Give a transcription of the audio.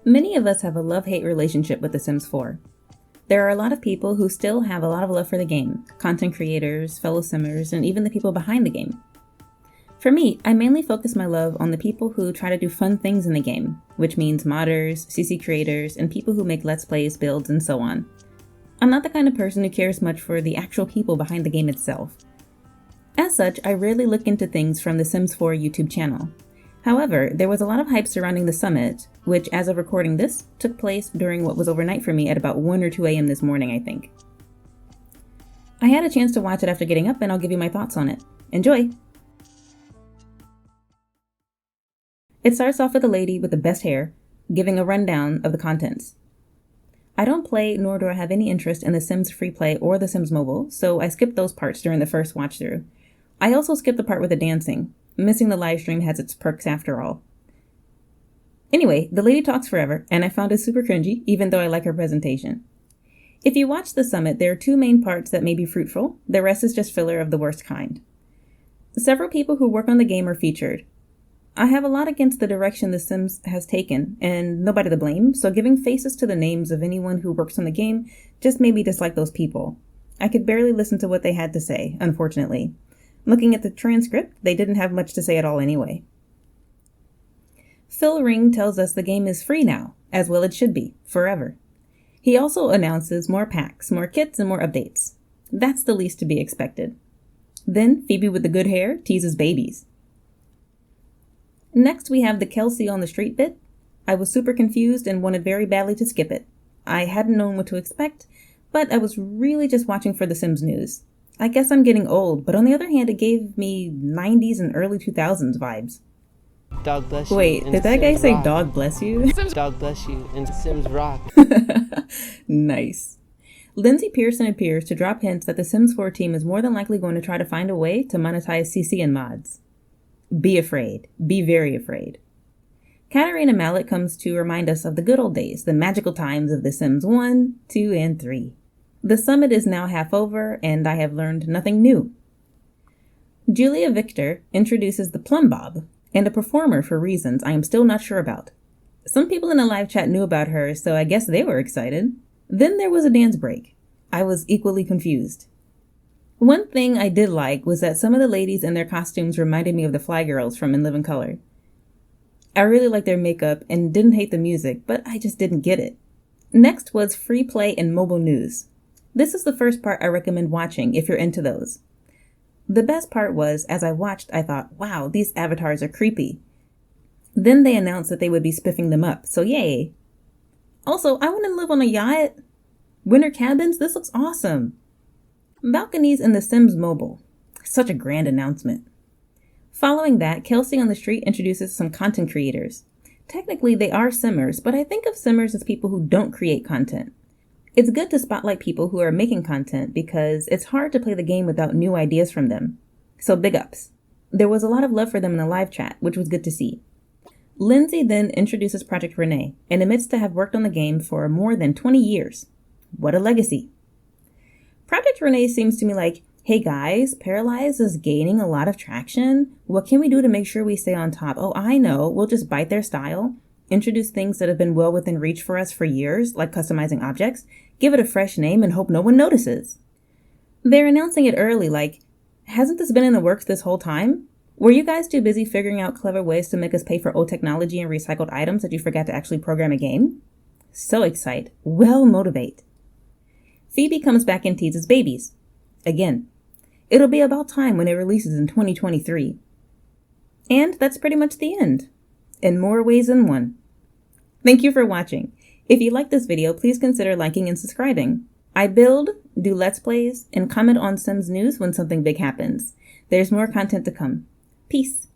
Many of us have a love-hate relationship with The Sims 4. There are a lot of people who still have a lot of love for the game, content creators, fellow Simmers, and even the people behind the game. For me, I mainly focus my love on the people who try to do fun things in the game, which means modders, CC creators, and people who make Let's Plays, builds, and so on. I'm not the kind of person who cares much for the actual people behind the game itself. As such, I rarely look into things from the Sims 4 YouTube channel. However, there was a lot of hype surrounding the summit, which as of recording this, took place during what was overnight for me at about 1 or 2 a.m. this morning, I think. I had a chance to watch it after getting up and I'll give you my thoughts on it. Enjoy! It starts off with a lady with the best hair, giving a rundown of the contents. I don't play nor do I have any interest in The Sims Freeplay or The Sims Mobile, so I skipped those parts during the first watch through. I also skipped the part with the dancing. Missing the live stream has its perks after all. Anyway, the lady talks forever, and I found it super cringy, even though I like her presentation. If you watch the summit, there are 2 main parts that may be fruitful, the rest is just filler of the worst kind. Several people who work on the game are featured. I have a lot against the direction The Sims has taken, and nobody to blame, so giving faces to the names of anyone who works on the game just made me dislike those people. I could barely listen to what they had to say, unfortunately. Looking at the transcript, they didn't have much to say at all anyway. Phil Ring tells us the game is free now, as well it should be, forever. He also announces more packs, more kits, and more updates. That's the least to be expected. Then, Phoebe with the good hair teases babies. Next, we have the Kelsey on the street bit. I was super confused and wanted very badly to skip it. I hadn't known what to expect, but I was really just watching for the Sims news. I guess I'm getting old, but on the other hand, it gave me 90s and early 2000s vibes. Dog bless you. Wait, did that guy say dog bless you? Dog bless you and Sims rock. Nice. Lindsay Pearson appears to drop hints that the Sims 4 team is more than likely going to try to find a way to monetize CC and mods. Be afraid. Be very afraid. Katarina Mallet comes to remind us of the good old days, the magical times of The Sims 1, 2, and 3. The summit is now half over, and I have learned nothing new. Julia Victor introduces the Plum Bob, and a performer for reasons I am still not sure about. Some people in the live chat knew about her, so I guess they were excited. Then there was a dance break. I was equally confused. One thing I did like was that some of the ladies in their costumes reminded me of the Fly Girls from In Living Color. I really liked their makeup and didn't hate the music, but I just didn't get it. Next was Freeplay and mobile news. This is the first part I recommend watching if you're into those. The best part was, as I watched, I thought, wow, these avatars are creepy. Then they announced that they would be spiffing them up, so yay. Also, I want to live on a yacht. Winter cabins, this looks awesome. Balconies in The Sims Mobile. Such a grand announcement. Following that, Kelsey on the street introduces some content creators. Technically, they are Simmers, but I think of Simmers as people who don't create content. It's good to spotlight people who are making content because it's hard to play the game without new ideas from them. So big ups. There was a lot of love for them in the live chat, which was good to see. Lindsay then introduces Project Rene and admits to have worked on the game for more than 20 years. What a legacy. Project Rene seems to me like, hey guys, Paral I is gaining a lot of traction. What can we do to make sure we stay on top? Oh, I know, we'll just bite their style. Introduce things that have been well within reach for us for years, like customizing objects, give it a fresh name, and hope no one notices. They're announcing it early, like, hasn't this been in the works this whole time? Were you guys too busy figuring out clever ways to make us pay for old technology and recycled items that you forgot to actually program a game? So excite. Well motivate. Phoebe comes back and teases babies. Again. It'll be about time when it releases in 2023. And that's pretty much the end. In more ways than one. Thank you for watching. If you like this video, please consider liking and subscribing. I build, do Let's Plays, and comment on Sims news when something big happens. There's more content to come. Peace.